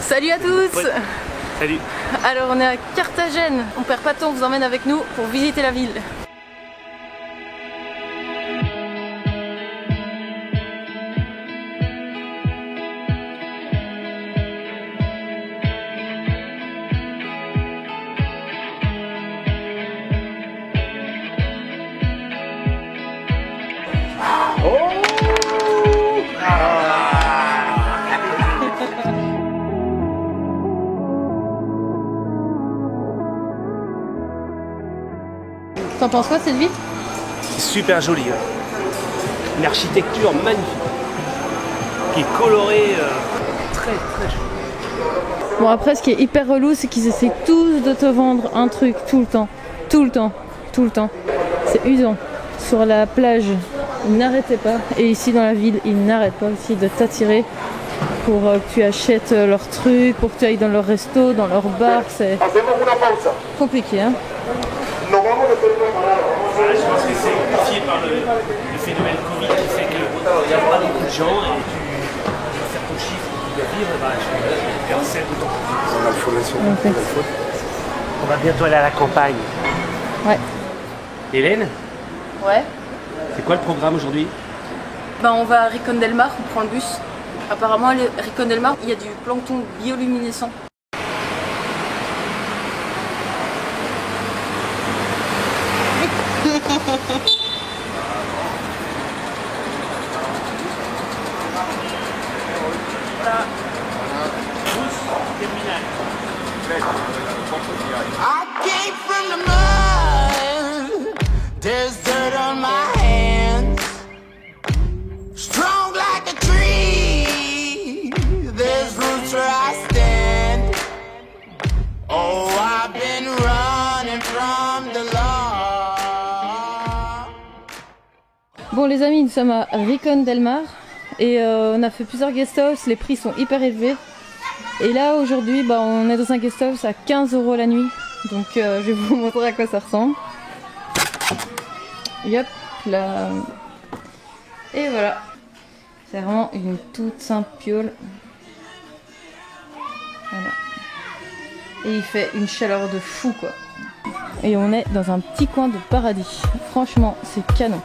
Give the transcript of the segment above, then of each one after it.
Salut à tous. Ouais. Salut. Alors on est à Carthagène, on perd pas de temps, on vous emmène avec nous pour visiter la ville. T'en penses quoi cette ville? C'est super joli. Hein. Une architecture magnifique. Qui est colorée, très jolie. Bon après ce qui est hyper relou c'est qu'ils essaient tous de te vendre un truc tout le temps. Tout le temps. Tout le temps. C'est usant. Sur la plage, ils n'arrêtaient pas. Et ici dans la ville, ils n'arrêtent pas aussi de t'attirer pour que tu achètes leurs trucs, pour que tu ailles dans leur resto, dans leur bar. C'est compliqué hein. Je pense que c'est amplifié par le phénomène Covid qui fait qu'il n'y a pas beaucoup de gens et tu vas faire ton chiffre, tu dois vivre, je vais faire d'autant. On va bientôt aller à la campagne. Ouais. Hélène, Ouais. c'est quoi le programme aujourd'hui? Ben on va à Rincon del Mar, on prend le bus. Apparemment à Rincon del Mar, il y a du plancton bioluminescent. I came from the mud. There's dirt on my hands. Strong like a tree. There's roots where I stand. Oh, I've been running from the law. Bon les amis, nous sommes à Rincon del Mar et on a fait plusieurs guest house, les prix sont hyper élevés. Et là aujourd'hui bah, on est dans un guest house à 15 € la nuit. Donc je vais vous montrer à quoi ça ressemble. Yep, là. Et voilà. C'est vraiment une toute simple piole. Voilà. Et il fait une chaleur de fou quoi. Et on est dans un petit coin de paradis. Franchement, c'est canon.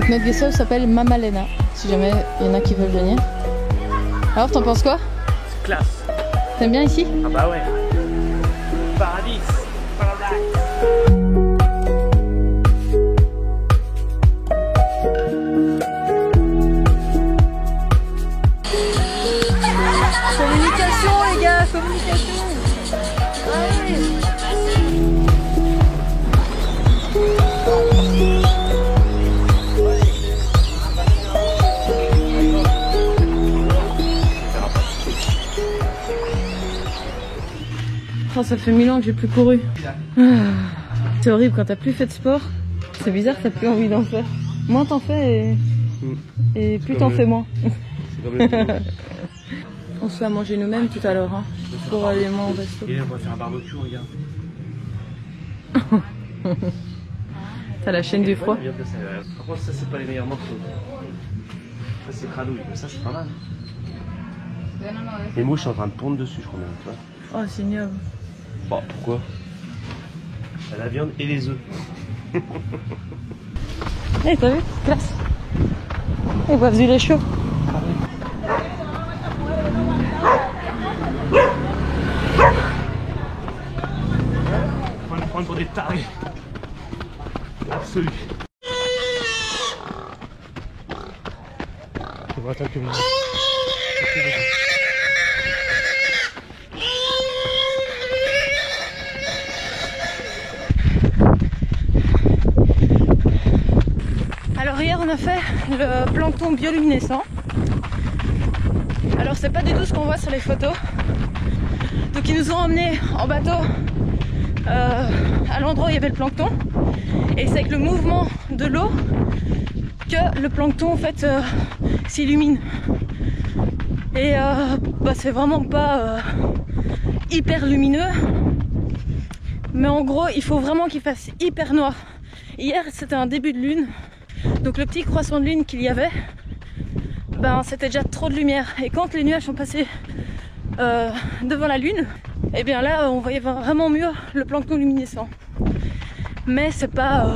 Notre guest house s'appelle Mama Lena, si jamais il y en a qui veulent venir. Alors t'en penses quoi? C'est classe. T'aimes bien ici? Ah bah ouais. Paradis. Paradise. Communication les gars, communication. Allez. Oh, ça fait 1000 ans que j'ai plus couru. C'est horrible quand t'as plus fait de sport. C'est bizarre, t'as plus envie d'en faire. Moins t'en fais et plus t'en fais moins. On se fait à manger nous-mêmes tout à l'heure hein, pour aller moins au resto. Et là, on va faire un barbecue, regarde. T'as la chaîne du froid. Par contre, ça, c'est pas les meilleurs morceaux. Ça, c'est cradouille, mais ça, c'est pas mal. Les mouches sont en train de pondre dessus, je crois bien, tu vois. Oh, c'est ignoble. Bon, pourquoi? T'as la viande et les œufs. Eh, t'as vu? Classe. Et bah, il est chaud. On va nous prendre pour des tarés. Absolu. Je vois ça que moi. Alors hier on a fait le plancton bioluminescent. Alors c'est pas du tout ce qu'on voit sur les photos. Donc ils nous ont emmenés en bateau à l'endroit où il y avait le plancton. Et c'est avec le mouvement de l'eau que le plancton en fait s'illumine. Et c'est vraiment pas hyper lumineux. Mais en gros, il faut vraiment qu'il fasse hyper noir. Hier, c'était un début de lune. Donc le petit croissant de lune qu'il y avait, c'était déjà trop de lumière. Et quand les nuages sont passés devant la lune, et bien là, on voyait vraiment mieux le plancton luminescent. Mais c'est pas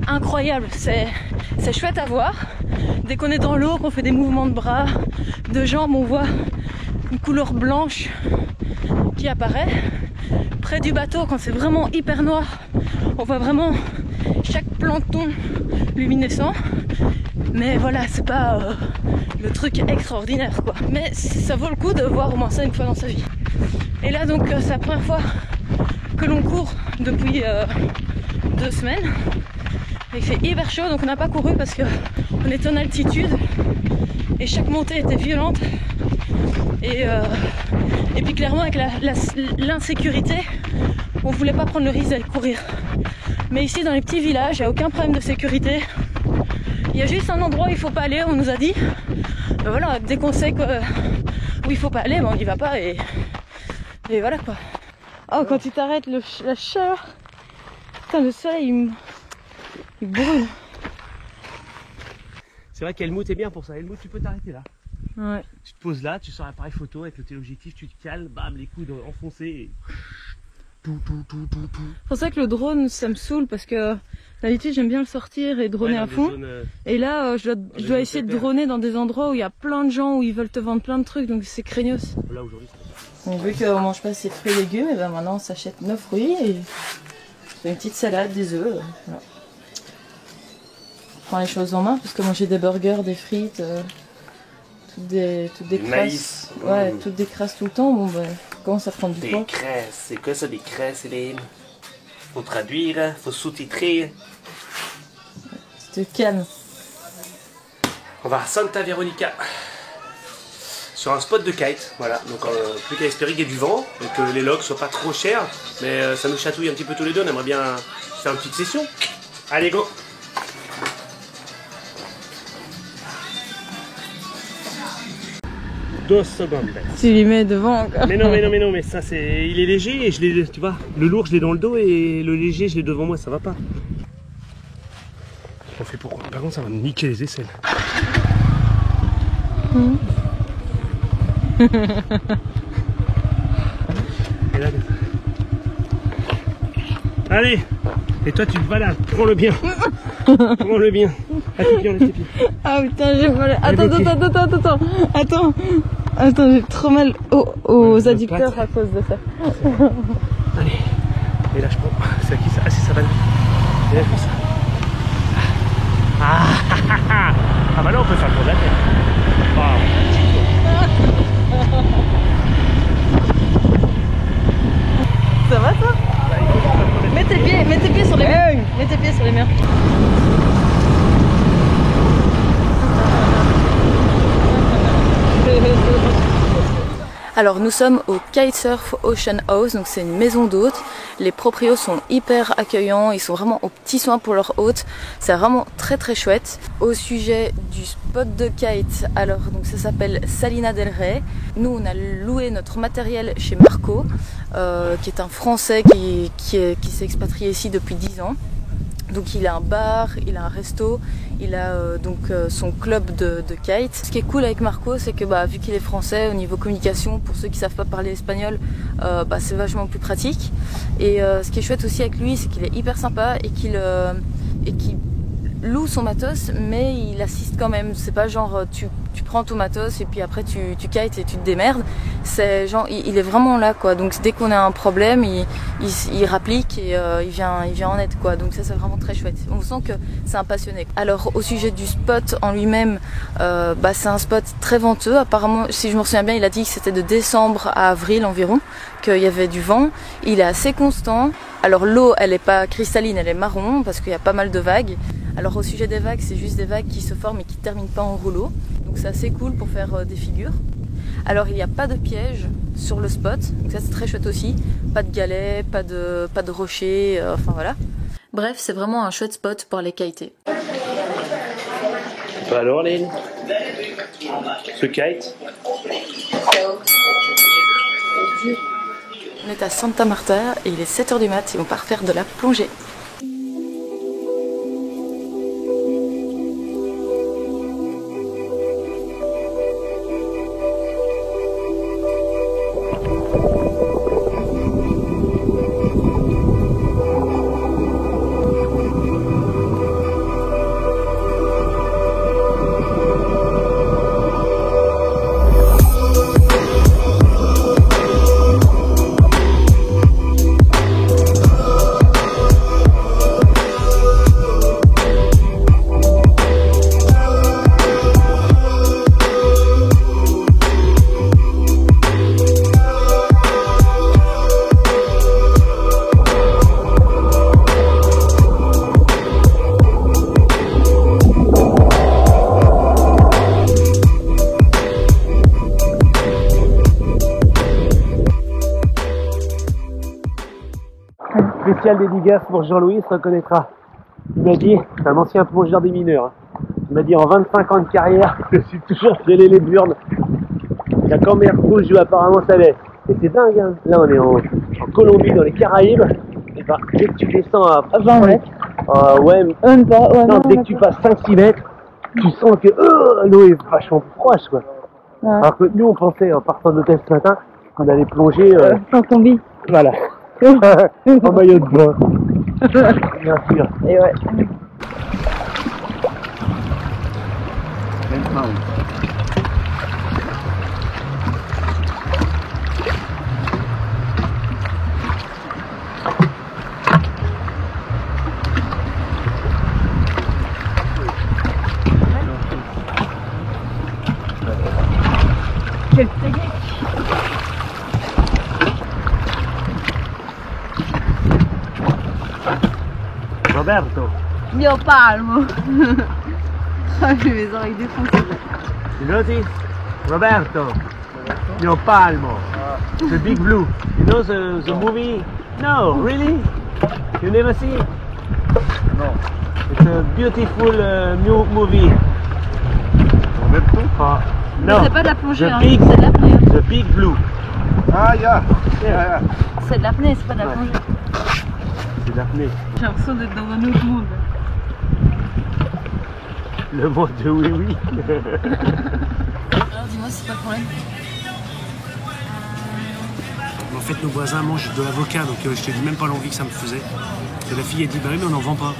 incroyable, c'est chouette à voir. Dès qu'on est dans l'eau, qu'on fait des mouvements de bras, de jambes, on voit une couleur blanche qui apparaît. Près du bateau, quand c'est vraiment hyper noir, on voit vraiment chaque plancton luminescent. Mais voilà, c'est pas le truc extraordinaire quoi. Mais ça vaut le coup de voir au moins ça une fois dans sa vie. Et là donc c'est la première fois que l'on court depuis 2 semaines. Il fait hyper chaud, donc on n'a pas couru parce qu'on était en altitude et chaque montée était violente. Et puis clairement avec l'insécurité, on voulait pas prendre le risque d'aller courir. Mais ici dans les petits villages, il n'y a aucun problème de sécurité. Il y a juste un endroit où il faut pas aller, on nous a dit. Voilà, dès qu'on sait où il faut pas aller, on n'y va pas et voilà quoi. Oh, quand tu t'arrêtes, la chaleur. Putain, le soleil il brûle. C'est vrai qu'Helmut est bien pour ça. Helmut, tu peux t'arrêter là. Ouais. Tu te poses là, tu sors l'appareil photo avec le téléobjectif, tu te cales, bam, les coudes enfoncés et... Tout. C'est pour ça que le drone, ça me saoule parce que d'habitude j'aime bien le sortir et droner à fond. Et là, je dois essayer de droner dans des endroits où il y a plein de gens, où ils veulent te vendre plein de trucs, donc c'est craignos. Là aujourd'hui, donc vu qu'on mange pas ces fruits et légumes, et maintenant on s'achète nos fruits et une petite salade, des œufs. Voilà. On prend les choses en main parce que manger des burgers, des frites, toutes des crasses. Maïs. Ouais, toutes des crasses tout le temps, commence à prendre du poids. Des crasses, c'est quoi ça des crasses, Hélène? Faut traduire, faut sous-titrer. Tu te calmes. On va à Santa Veronica. Sur un spot de kite, voilà. Donc plus qu'à espérer qu'il y ait du vent et que les logs soient pas trop chers. Mais ça nous chatouille un petit peu tous les deux, on aimerait bien faire une petite session. Allez, go! Dos secondes. Tu les mets devant encore. Mais non, mais ça c'est. Il est léger et tu vois, le lourd je l'ai dans le dos et le léger je l'ai devant moi, ça va pas. On fait pourquoi? Par contre ça va me niquer les aisselles. Et là, allez! Et toi tu te balades, prends-le bien. Prends-le bien. À tes pieds, on laisse tes pieds. Ah putain, j'ai mal. Attends, j'ai trop mal aux adducteurs à cause de ça. Allez. Et là je prends. C'est à qui ça? Ah c'est ça va. Et là je fais ça. Ah bah là on peut faire le tour de la tête. Ça va toi? Mets tes pieds sur les murs. Mets tes pieds sur les murs. Alors nous sommes au Kitesurf Ocean House, donc c'est une maison d'hôtes. Les proprios sont hyper accueillants, ils sont vraiment aux petits soins pour leurs hôtes. C'est vraiment très très chouette. Au sujet du spot de kite, alors donc ça s'appelle Salina del Rey. Nous on a loué notre matériel chez Marco, qui est un Français qui s'est expatrié ici depuis 10 ans. Donc il a un bar, il a un resto, il a son club de kite. Ce qui est cool avec Marco, c'est que vu qu'il est français, au niveau communication, pour ceux qui savent pas parler espagnol, c'est vachement plus pratique. Et ce qui est chouette aussi avec lui, c'est qu'il est hyper sympa et qu'il loue son matos, mais il assiste quand même. C'est pas genre tu prends ton matos et puis après tu kites et tu te démerdes. C'est genre il est vraiment là quoi. Donc dès qu'on a un problème, il rapplique et il vient en aide quoi. Donc ça c'est vraiment très chouette. On sent que c'est un passionné. Alors au sujet du spot en lui-même, c'est un spot très venteux. Apparemment, si je me souviens bien, il a dit que c'était de décembre à avril environ, qu'il y avait du vent. Il est assez constant. Alors l'eau, elle est pas cristalline, elle est marron parce qu'il y a pas mal de vagues. Alors au sujet des vagues, c'est juste des vagues qui se forment et qui ne terminent pas en rouleau. Donc c'est assez cool pour faire des figures. Alors il n'y a pas de piège sur le spot, donc ça c'est très chouette aussi. Pas de galets, pas de rochers, enfin voilà. Bref, c'est vraiment un chouette spot pour aller kiter. Alors Léne, ce kite. On est à Santa Marta et il est 7h du mat et on part faire de la plongée. Spécial dédicace pour Jean-Louis, se reconnaîtra. Il m'a dit, c'est un ancien plongeur des mineurs. Il m'a dit en 25 ans de carrière, je suis toujours gelé les burnes. La caméra rouge joue apparemment sa veste. Et c'est dingue, hein. Là on est en Colombie, dans les Caraïbes. Et bah, dès que tu descends à 20 mètres. Ouais, non, dès que tu passes 5-6 mètres, tu sens que l'eau est vachement proche, quoi. Ouais. Alors que nous on pensait en partant de l'hôtel ce matin qu'on allait plonger Sans combi. voilà. En maillot de bain. Bien sûr. Et ouais. Quel technique. Roberto, Mio palmo. J'ai mes oreilles défoncées. you know this? Roberto, Mio Palmo, the big blue. You know the movie? No, really? You never see it? No. It's a beautiful new movie. Roberto? No. C'est pas de la plongée, hein. Big, C'est de l'apnée. Hein. the big blue. Ah, yeah. Yeah. C'est de l'apnée, c'est pas de la plongée. C'est l'apnée. J'ai l'impression d'être dans un autre monde. Le monde de oui oui. Alors dis-moi, c'est pas le problème. En fait, nos voisins mangent de l'avocat, donc je te dis même pas l'envie que ça me faisait. Et la fille a dit, bah oui, mais on n'en vend pas.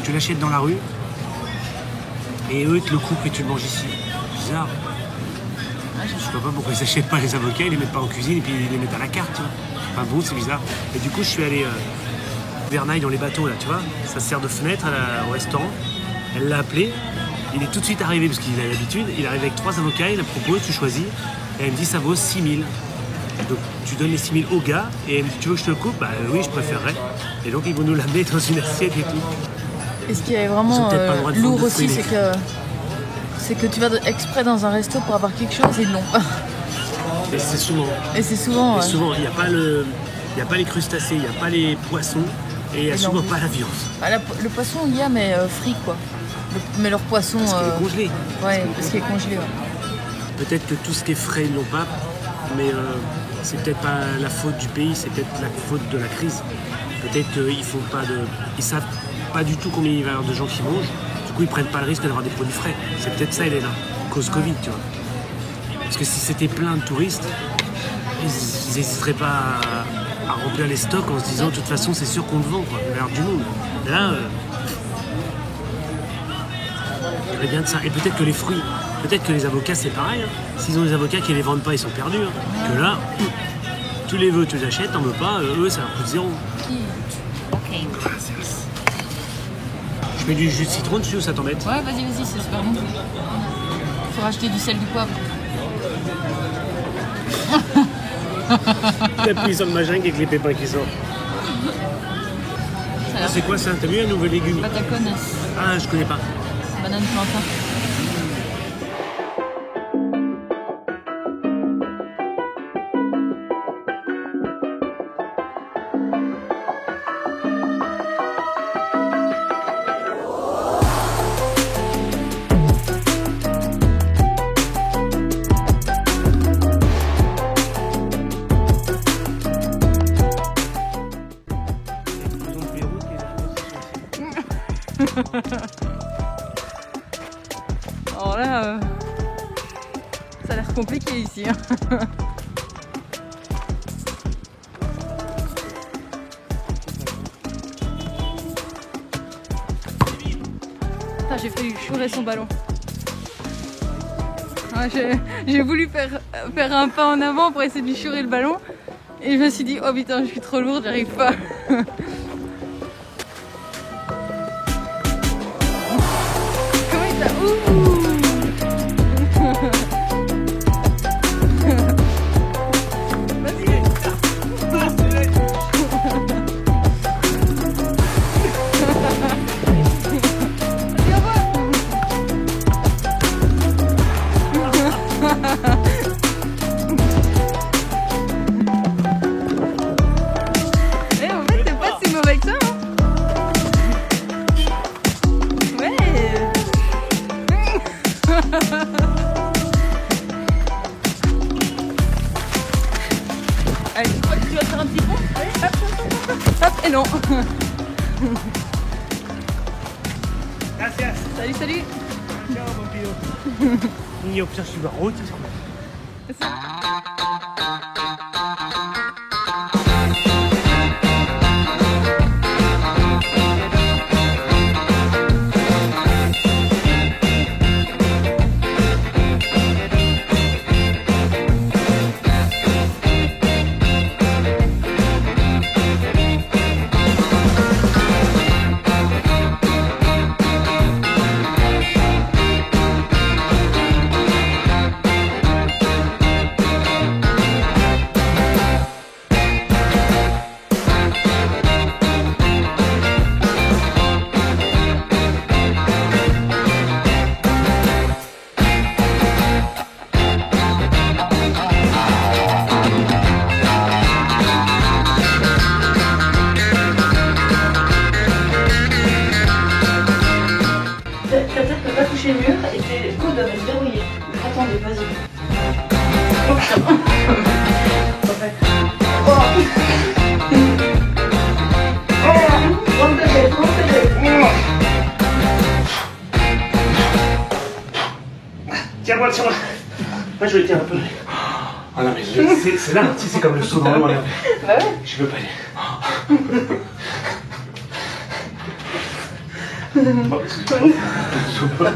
Tu l'achètes dans la rue, et eux, ils te le coupent et tu le manges ici. Bizarre. Ouais, Je vois pas pourquoi ils achètent pas les avocats, ils les mettent pas en cuisine et puis ils les mettent à la carte, tu vois. Enfin bon, c'est bizarre. Et du coup, je suis allé Vernaille dans les bateaux, là, tu vois. Ça sert de fenêtre au restaurant. Elle l'a appelé. Il est tout de suite arrivé, parce qu'il a l'habitude. Il arrive avec 3 avocats, il la propose, tu choisis. Et elle me dit, ça vaut 6 000. Donc tu donnes les 6 000 au gars, et elle me dit, tu veux que je te le coupe? Bah oui, je préférerais. Et donc ils vont nous l'amener dans une assiette et tout. Et ce qui est Ils vraiment ont peut-être pas le droit de lourd vendre de aussi, fruits, c'est que tu vas exprès dans un resto pour avoir quelque chose et ils l'ont pas. Et c'est souvent. Et c'est souvent. Et souvent, il n'y a pas les crustacés, il n'y a pas les poissons, et il n'y a souvent pas la viande. Ah, le poisson, il y a, mais frit quoi. Mais leur poisson. Parce qu'il est congelé. Ouais, parce qu'il est congelé. Ouais. Peut-être que tout ce qui est frais, ils l'ont pas, mais c'est peut-être pas la faute du pays, c'est peut-être la faute de la crise. Peut-être ils savent pas du tout combien il va y avoir de gens qui mangent, du coup ils prennent pas le risque d'avoir des produits frais. C'est peut-être ça, Elena, cause Covid, tu vois. Parce que si c'était plein de touristes, ils n'hésiteraient pas à remplir les stocks en se disant de toute façon c'est sûr qu'on le vend, quoi, il va y avoir du monde. Là, il y aurait bien de ça. Et peut-être que les fruits, peut-être que les avocats c'est pareil. Hein. S'ils ont des avocats qui les vendent pas, ils sont perdus. Hein. Que là, tu les veux, tu les achètes, t'en veux pas, eux ça leur coûte 0. Je mets du jus de citron dessus ou ça t'embête? Ouais, vas-y, c'est super bon. Faut rajouter du sel, du poivre. T'appuies sur le machin avec les pépins qui sortent. C'est quoi ça? T'as vu un nouveau légume? Patacones. Ah, je connais pas. Banane plantain. Alors là, ça a l'air compliqué ici. Hein. J'ai failli chourer son ballon. Ouais, j'ai voulu faire un pas en avant pour essayer de lui chourer le ballon. Et je me suis dit, oh putain, je suis trop lourde, j'arrive pas. Comment il t'a... Allez, tu crois que tu vas faire un petit pont? Allez, hop, hop, et non. Gracias. Salut, salut. Ciao, bambino. Io putain, je suis barreau, tu sais. Ta tête peut pas toucher le mur et tes coudes doivent être verrouillés. Attendez, vas-y. Oh putain. Rentre ta tête, rentre ta tête. Tiens-moi, tiens-moi. Moi, je vais tiens un peu. Ah non, mais c'est là, tu sais, c'est comme le saut dans l'eau. Bah ouais. Je veux pas aller. Bon, excuse-moi.